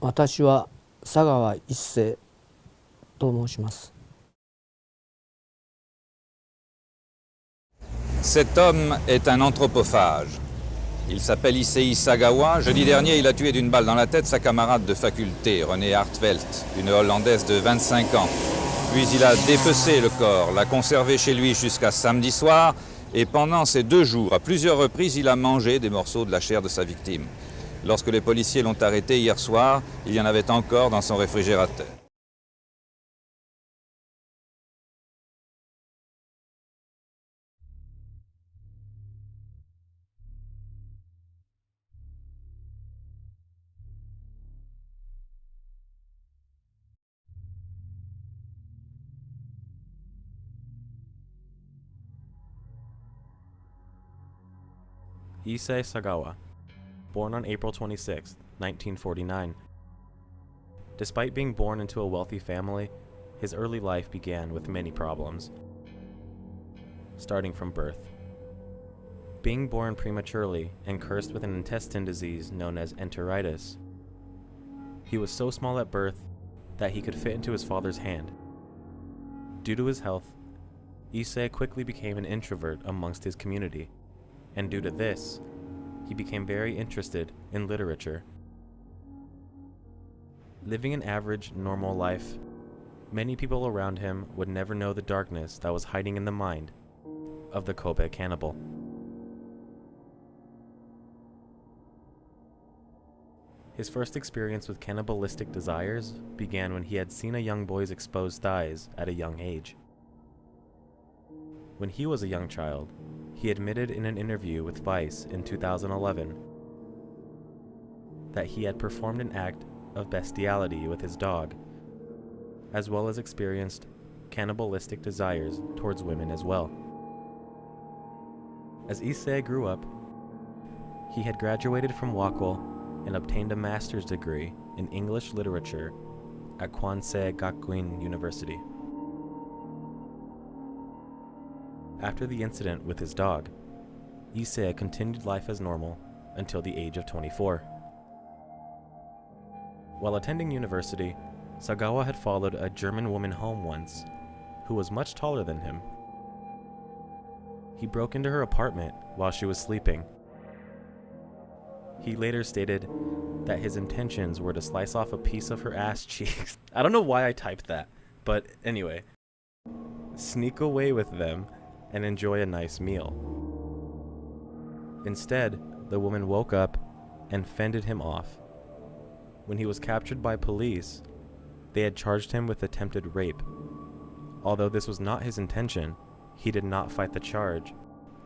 私は佐川一世と申します。Cet homme est un anthropophage. Il s'appelle Issei Sagawa. Jeudi dernier, il a tué d'une balle dans la tête sa camarade de faculté, Renee Hartevelt, une Hollandaise de 25 ans. Puis il a dépecé le corps, l'a conservé chez lui jusqu'à samedi soir, et pendant ces 2 jours, à plusieurs reprises, il a mangé des morceaux de la chair de sa victime. Lorsque les policiers l'ont arrêté hier soir, il y en avait encore dans son réfrigérateur. Issei Sagawa, born on April 26, 1949. Despite being born into a wealthy family, his early life began with many problems, starting from birth. Being born prematurely and cursed with an intestine disease known as enteritis, he was so small at birth that he could fit into his father's hand. Due to his health, Issei quickly became an introvert amongst his community, and due to this, he became very interested in literature. Living an average, normal life, many people around him would never know the darkness that was hiding in the mind of the Kobe cannibal. His first experience with cannibalistic desires began when he had seen a young boy's exposed thighs at a young age. When he was a young child, he admitted in an interview with Vice in 2011 that he had performed an act of bestiality with his dog, as well as experienced cannibalistic desires towards women as well. As Issei grew up, he had graduated from Wakko and obtained a master's degree in English literature at Kwansei Gakuin University. After the incident with his dog, Issei continued life as normal until the age of 24. While attending university, Sagawa had followed a German woman home once, who was much taller than him. He broke into her apartment while she was sleeping. He later stated that his intentions were to slice off a piece of her ass cheeks. I don't know why I typed that, but anyway. Sneak away with them and enjoy a nice meal. Instead, the woman woke up and fended him off. When he was captured by police, they had charged him with attempted rape. Although this was not his intention, he did not fight the charge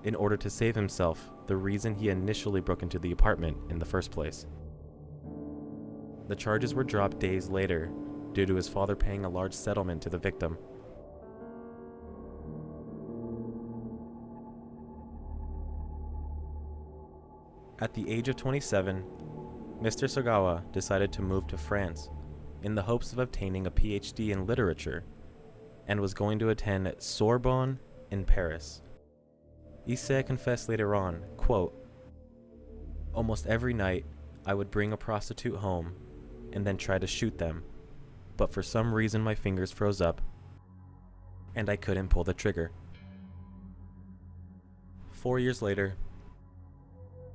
in order to save himself, the reason he initially broke into the apartment in the first place. The charges were dropped days later due to his father paying a large settlement to the victim. At the age of 27, Mr. Sagawa decided to move to France in the hopes of obtaining a PhD in literature and was going to attend Sorbonne in Paris. Issei confessed later on, quote, "Almost every night I would bring a prostitute home and then try to shoot them, but for some reason my fingers froze up and I couldn't pull the trigger." 4 years later,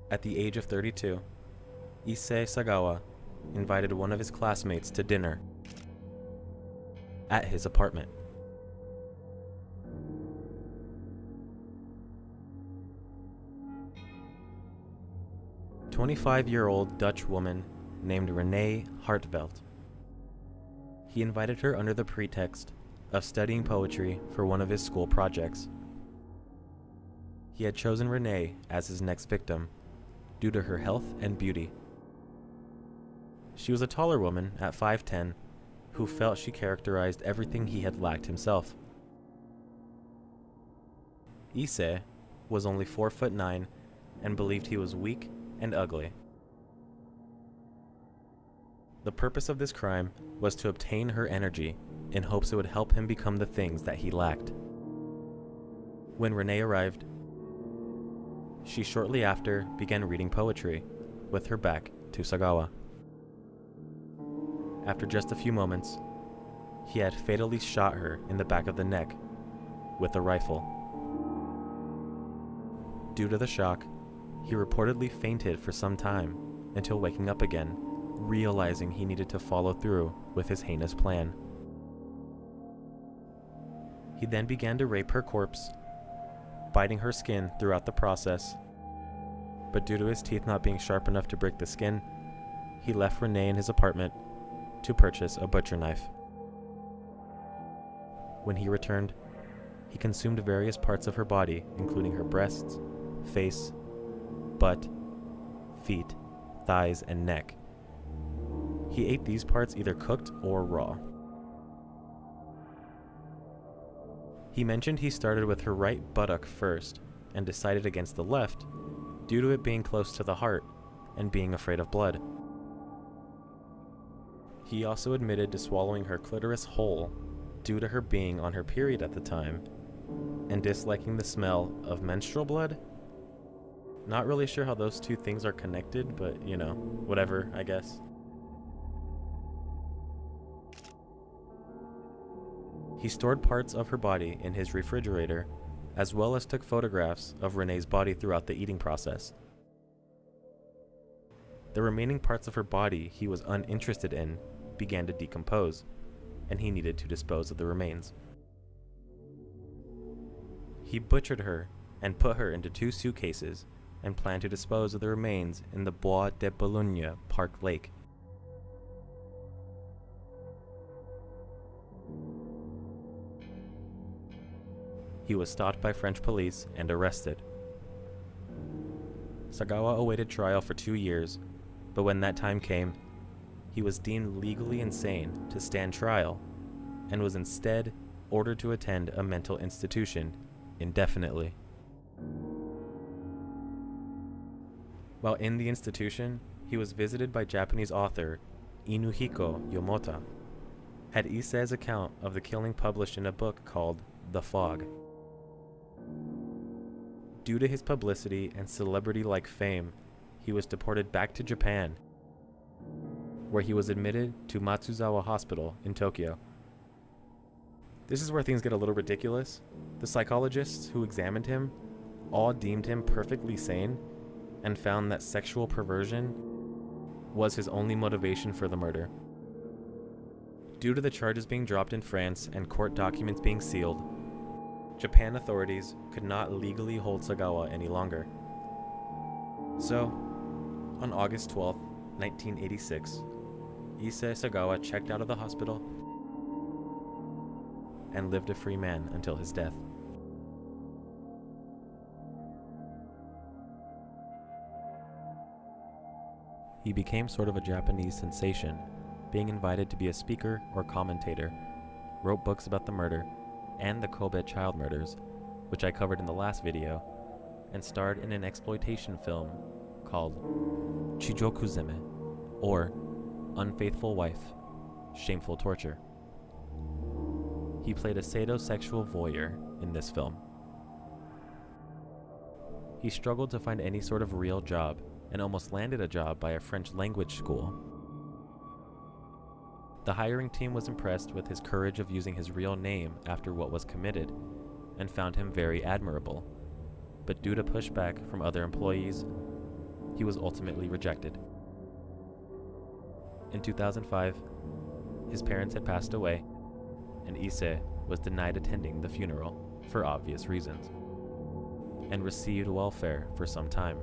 at the age of 32, Issei Sagawa invited one of his classmates to dinner at his apartment. A 25-year-old Dutch woman named Renee Hartevelt. He invited her under the pretext of studying poetry for one of his school projects. He had chosen Renee as his next victim due to her health and beauty. She was a taller woman at 5'10", who felt she characterized everything he had lacked himself. Issei was only 4'9" and believed he was weak and ugly. The purpose of this crime was to obtain her energy in hopes it would help him become the things that he lacked. When Renee arrived, she shortly after began reading poetry, with her back to Sagawa. After just a few moments, he had fatally shot her in the back of the neck with a rifle. Due to the shock, he reportedly fainted for some time until waking up again, realizing he needed to follow through with his heinous plan. He then began to rape her corpse, biting her skin throughout the process, but due to his teeth not being sharp enough to break the skin, he left Renee in his apartment to purchase a butcher knife. When he returned, he consumed various parts of her body, including her breasts, face, butt, feet, thighs, and neck. He ate these parts either cooked or raw. He mentioned he started with her right buttock first and decided against the left due to it being close to the heart and being afraid of blood. He also admitted to swallowing her clitoris whole due to her being on her period at the time and disliking the smell of menstrual blood. Not really sure how those two things are connected, but whatever, I guess. He stored parts of her body in his refrigerator, as well as took photographs of Renee's body throughout the eating process. The remaining parts of her body he was uninterested in began to decompose, and he needed to dispose of the remains. He butchered her and put her into 2 suitcases and planned to dispose of the remains in the Bois de Boulogne Park Lake. He was stopped by French police and arrested. Sagawa awaited trial for 2 years, but when that time came, he was deemed legally insane to stand trial and was instead ordered to attend a mental institution indefinitely. While in the institution, he was visited by Japanese author Inuhiko Yomota, had Issei's account of the killing published in a book called The Fog. Due to his publicity and celebrity-like fame, he was deported back to Japan, where he was admitted to Matsuzawa Hospital in Tokyo. This is where things get a little ridiculous. The psychologists who examined him all deemed him perfectly sane and found that sexual perversion was his only motivation for the murder. Due to the charges being dropped in France and court documents being sealed, Japan authorities could not legally hold Sagawa any longer. So, on August 12, 1986, Issei Sagawa checked out of the hospital and lived a free man until his death. He became sort of a Japanese sensation, being invited to be a speaker or commentator, wrote books about the murder and the Kobe child murders, which I covered in the last video, and starred in an exploitation film called Chijokuzeme, or Unfaithful Wife, Shameful Torture. He played a sadosexual voyeur in this film. He struggled to find any sort of real job and almost landed a job by a French language school. The hiring team was impressed with his courage of using his real name after what was committed and found him very admirable, but due to pushback from other employees, he was ultimately rejected. In 2005, his parents had passed away, and Issei was denied attending the funeral for obvious reasons, and received welfare for some time.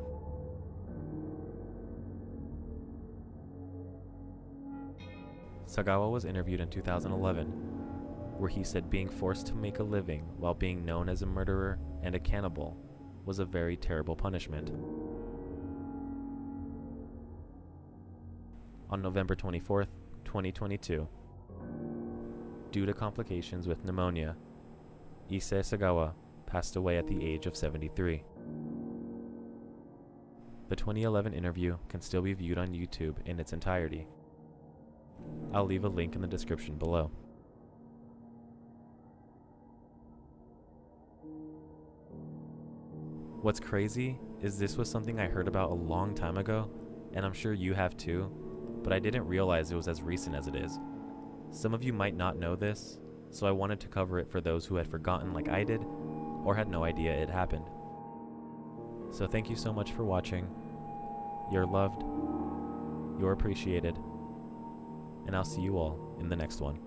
Sagawa was interviewed in 2011, where he said being forced to make a living while being known as a murderer and a cannibal was a very terrible punishment. On November 24th, 2022, due to complications with pneumonia, Issei Sagawa passed away at the age of 73. The 2011 interview can still be viewed on YouTube in its entirety. I'll leave a link in the description below. What's crazy is this was something I heard about a long time ago, and I'm sure you have too, but I didn't realize it was as recent as it is. Some of you might not know this, so I wanted to cover it for those who had forgotten like I did, or had no idea it happened. So thank you so much for watching. You're loved, you're appreciated, and I'll see you all in the next one.